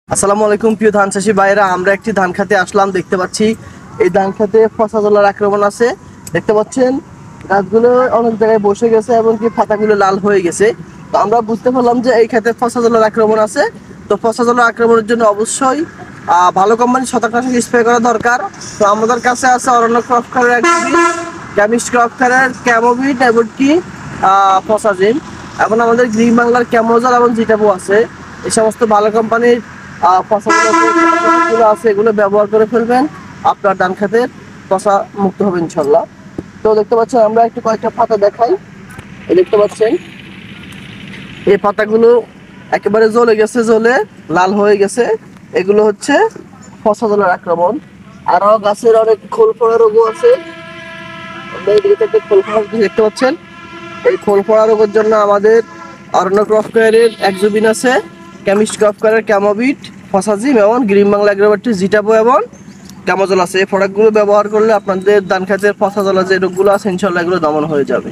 আসসালামু আলাইকুম প্রিয় ধান চাষী ভাইরা, আমরা একটি ধান খেতে আসলাম। দেখতে পাচ্ছি এই ধান খেতে ফসা জলার আক্রমণ আছে। দেখতে পাচ্ছেন গাছগুলো অনেক জায়গায় বসে গেছে এবং কি পাতাগুলো লাল হয়ে গেছে। তো আমরা বুঝতে পারলাম যে এই খেতে ফসা জলার আক্রমণ আছে। তো ফসা জলার আক্রমণের জন্য অবশ্যই ভালো কোম্পানির ছত্রাকনাশক স্প্রে করা দরকার। তো আমাদের কাছে আছে অরণ্য ক্রপকারের কেমিস্ট ক্রপকারের ক্যামোভিট এবং কি ফসাজিন, এখন আমাদের গ্রিন বাংলার ক্যামোজল এবং জিটাবো আছে। এই সমস্ত ভালো কোম্পানির ফসলগুলো আছে, এগুলো ব্যবহার করে ফেলবেন, আপনার ধান খেতের ফসা মুক্ত হবে ইনশাল্লাহ। তো দেখতে পাচ্ছেন আমরা একটু কয়েকটা পাতা দেখাই। দেখতে পাচ্ছেন এই পাতাগুলো একেবারে জ্বলে গেছে, জ্বলে লাল হয়ে গেছে। এগুলো হচ্ছে ফসা জলের আক্রমণ। আরো গাছের অনেক খোল পড়া রোগও আছে। খোল পড়া দেখতে পাচ্ছেন, এই খোল পড়া রোগের জন্য আমাদের অরণ্য ক্রপকারের একজুবিন আছে, কেমিস্ট ক্রপকারের ক্যামোভিট, ফসাজিম এবং গ্রিন বাংলা এগ্রোবারটির জিটাবো এবং ক্যামোজল আছে। এই প্রোডাক্টগুলো ব্যবহার করলে আপনাদের ধান খেতের ফসা জলা যে রোগগুলো আছে ইনশাল্লাহ এগুলো দমন হয়ে যাবে।